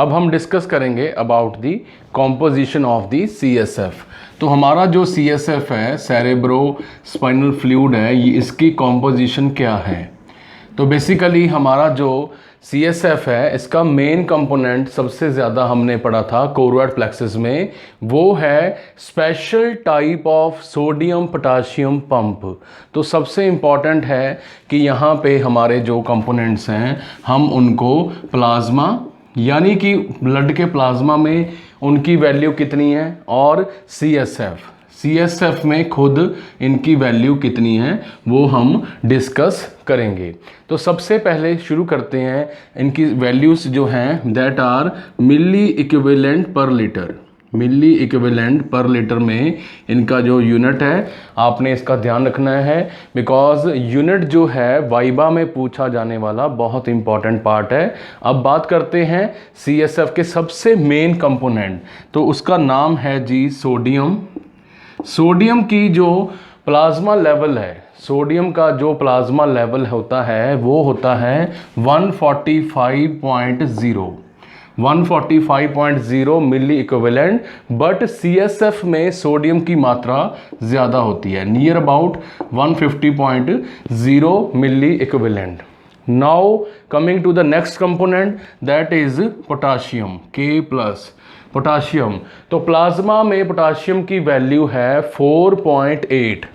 अब हम डिस्कस करेंगे about the composition of the CSF। तो हमारा जो CSF है, सेरेब्रोस्पाइनल फ्लूइड है, ये इसकी कॉम्पोजिशन क्या है। तो बेसिकली हमारा जो CSF है, इसका मेन कंपोनेंट सबसे ज़्यादा हमने पढ़ा था कोरोइड प्लेक्सस में, वो है special type of sodium potassium pump. तो सबसे इम्पॉर्टेंट है कि यहाँ पे हमारे जो कंपोनेंट्स हैं हम उनको प्लाज्मा यानी कि ब्लड के प्लाज्मा में उनकी वैल्यू कितनी है और CSF में खुद इनकी वैल्यू कितनी है वो हम डिस्कस करेंगे। तो सबसे पहले शुरू करते हैं, इनकी वैल्यूज़ जो हैं that are milli equivalent per litre. Milli equivalent per litre में इनका जो यूनिट है आपने इसका ध्यान रखना है, बिकॉज यूनिट जो है वाइबा में पूछा जाने वाला बहुत इंपॉर्टेंट पार्ट है। अब बात करते हैं CSF के सबसे मेन कंपोनेंट, तो उसका नाम है जी सोडियम। सोडियम की जो प्लाज्मा लेवल है, सोडियम का जो प्लाज्मा लेवल होता है वो होता है 145.0 मिली इक्विवेलेंट, बट CSF में सोडियम की मात्रा ज़्यादा होती है, near about 150.0 milli equivalent. Now coming to the next component that is potassium, K+। Potassium, तो प्लाज्मा में पोटाशियम की वैल्यू है 4.8।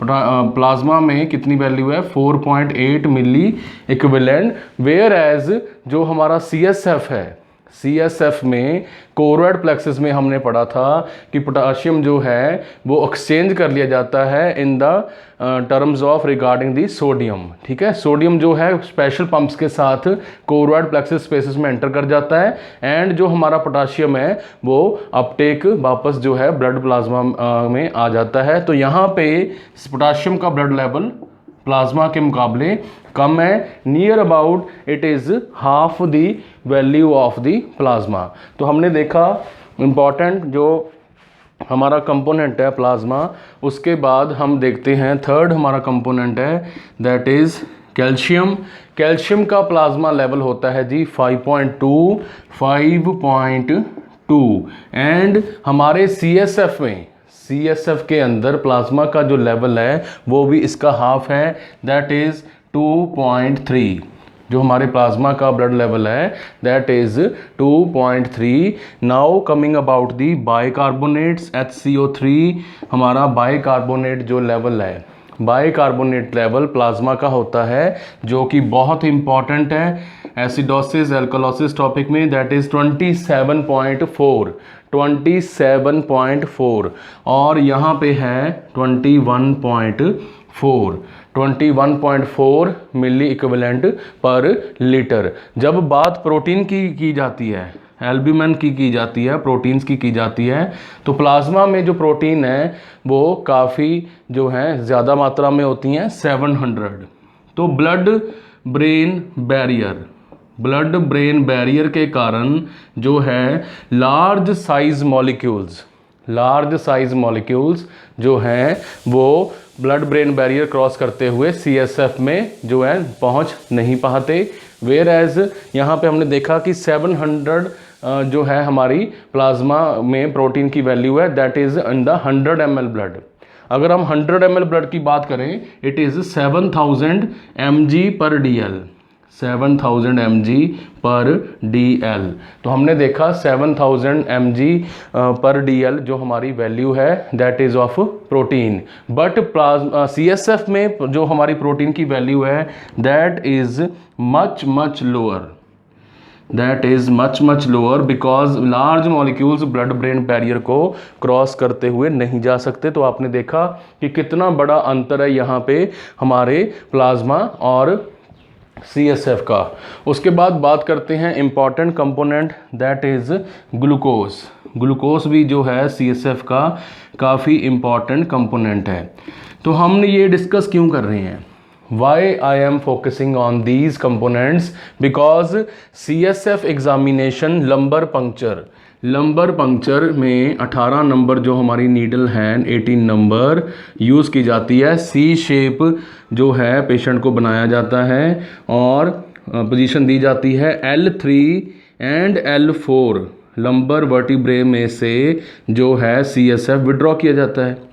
प्लाज्मा में कितनी वैल्यू है 4.8 मिली इक्विवेलेंट, वेयर एज जो हमारा CSF है, CSF में कोरोइड प्लेक्सस में हमने पढ़ा था कि पोटाशियम जो है वो एक्सचेंज कर लिया जाता है in the terms of regarding the sodium. ठीक है, सोडियम जो है स्पेशल पंप्स के साथ कोरोइड प्लेक्सस स्पेसेस में एंटर कर जाता है, एंड जो हमारा पोटाशियम है वो अपटेक वापस जो है ब्लड प्लाज्मा में आ जाता है। तो यहाँ पे पोटाशियम का ब्लड लेवल प्लाज्मा के मुकाबले कम है, near about it is half the value of the plasma. तो हमने देखा इम्पॉर्टेंट जो हमारा कंपोनेंट है प्लाज्मा। उसके बाद हम देखते हैं थर्ड हमारा कंपोनेंट है दैट इज़ कैल्शियम। कैल्शियम का प्लाज्मा लेवल होता है जी 5.2 एंड हमारे CSF के अंदर प्लाज्मा का जो लेवल है वो भी इसका हाफ है, दैट इज़ 2.3। जो हमारे प्लाज्मा का ब्लड लेवल है that is 2.3। Now coming about the bicarbonates, HCO3 हमारा बाइकार्बोनेट जो लेवल है, बाइकार्बोनेट लेवल प्लाज्मा का होता है जो कि बहुत इंपॉर्टेंट है एसिडोसिस एल्कलोसिस टॉपिक में, दैट इज़ 27.4 और यहाँ पे है 21.4 मिली इक्विवेलेंट पर लीटर। जब बात प्रोटीन की जाती है, एल्ब्यूमिन की जाती है, प्रोटीन्स की जाती है, तो प्लाज्मा में जो प्रोटीन है वो काफ़ी जो है ज़्यादा मात्रा में होती हैं, 700। तो ब्लड ब्रेन बैरियर के कारण जो है लार्ज साइज मॉलिक्यूल्स जो हैं वो ब्लड ब्रेन बैरियर क्रॉस करते हुए CSF में जो है पहुंच नहीं पाते, वेयर एज यहाँ पे हमने देखा कि 700 जो है हमारी प्लाज्मा में प्रोटीन की वैल्यू है, that is in the 100 ml blood. अगर हम 100 ml ब्लड की बात करें इट इज़ 7000 mg पर DL, 7000 mg पर DL। तो हमने देखा 7000 mg पर DL जो हमारी वैल्यू है that is of protein, but CSF में जो हमारी प्रोटीन की वैल्यू है that is much lower because large molecules blood brain barrier को क्रॉस करते हुए नहीं जा सकते। तो आपने देखा कि कितना बड़ा अंतर है यहाँ पे हमारे प्लाज्मा और CSF का। उसके बाद बात करते हैं important component that is glucose भी जो है CSF का काफ़ी इम्पॉर्टेंट कंपोनेंट है। तो हम ये डिस्कस क्यों कर रहे हैं, why I am focusing on these components, because CSF examination lumbar puncture में 18 नंबर जो हमारी नीडल है 18 नंबर यूज़ की जाती है, C शेप जो है पेशेंट को बनाया जाता है और पोजीशन दी जाती है L3 and L4 lumbar vertebrae में से जो है CSF विड्रॉ किया जाता है।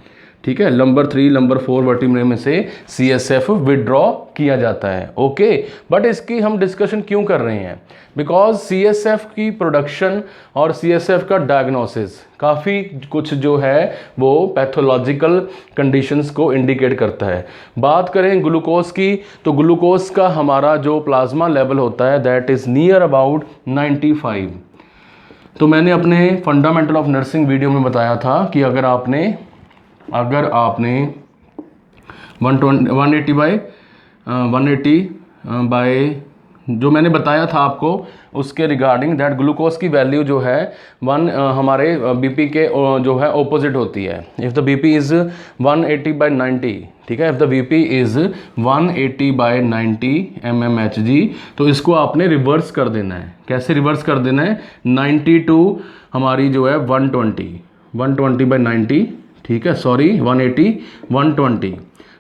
ठीक है, नंबर 3 नंबर 4 वर्टिब्रे में से CSF विड्रॉ किया जाता है। ओके, बट इसकी हम डिस्कशन क्यों कर रहे हैं? बिकॉज CSF की प्रोडक्शन और CSF का डायग्नोसिस काफ़ी कुछ जो है वो पैथोलॉजिकल कंडीशंस को इंडिकेट करता है। बात करें ग्लूकोज की, तो ग्लूकोज का हमारा जो प्लाज्मा लेवल होता है दैट इज़ नियर अबाउट 95। तो मैंने अपने फंडामेंटल ऑफ नर्सिंग वीडियो में बताया था कि अगर आपने 180 बाय जो मैंने बताया था आपको उसके रिगार्डिंग दैट ग्लूकोज की वैल्यू जो है हमारे बीपी के जो है ऑपोजिट होती है। इफ़ द बीपी इज़ 180/90, ठीक है, if the BP is 180/90 mmHg, तो इसको आपने रिवर्स कर देना है। कैसे रिवर्स कर देना है? 90 टू हमारी जो है 120/90, ठीक है, सॉरी 180/120।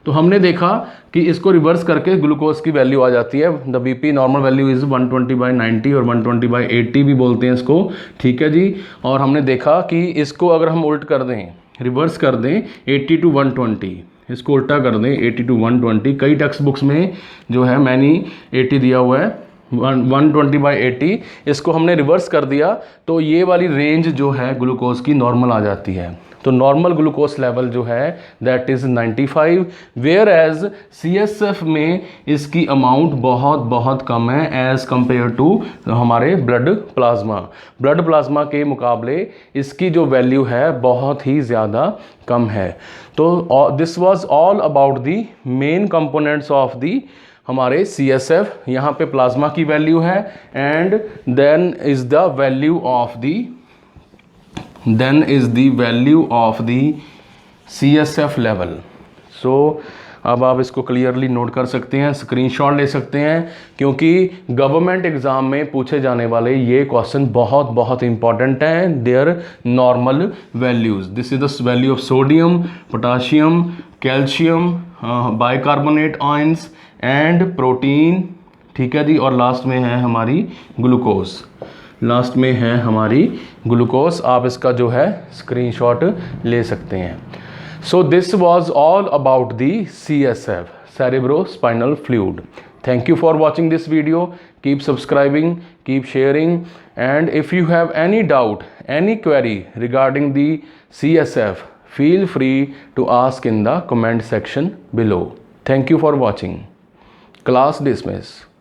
तो हमने देखा कि इसको रिवर्स करके ग्लूकोज की वैल्यू आ जाती है। The BP normal value is 120/90 और 120/80 भी बोलते हैं इसको, ठीक है जी। और हमने देखा कि इसको अगर हम उल्ट कर दें, रिवर्स कर दें 80 टू 120, इसको उल्टा कर दें 80 टू 120। कई टेक्स्ट बुक्स में जो है मैंने 80 दिया हुआ है, 120/80, इसको हमने रिवर्स कर दिया तो ये वाली रेंज जो है ग्लूकोज की नॉर्मल आ जाती है। तो नॉर्मल ग्लूकोज लेवल जो है that is 95, whereas CSF में इसकी अमाउंट बहुत कम है एज़ कंपेयर टू हमारे ब्लड प्लाज्मा के मुकाबले इसकी जो वैल्यू है बहुत ही ज़्यादा कम है। तो this was all about the main components of the हमारे CSF। यहाँ पे प्लाज्मा की वैल्यू है and then is the value of the CSF level. So अब आप इसको क्लियरली नोट कर सकते हैं, स्क्रीनशॉट ले सकते हैं, क्योंकि गवर्नमेंट एग्ज़ाम में पूछे जाने वाले ये क्वेश्चन बहुत इंपॉर्टेंट हैं। There normal values, this is the value of sodium, potassium, calcium, bicarbonate ions and protein, ठीक है जी। और लास्ट में है हमारी ग्लूकोज, आप इसका जो है स्क्रीनशॉट ले सकते हैं। So this was all about the CSF, cerebrospinal fluid. Thank you for watching this video. Keep subscribing, keep sharing, and if you have any doubt, any query regarding the CSF, feel free to ask in the comment section below. Thank you for watching. Class dismissed.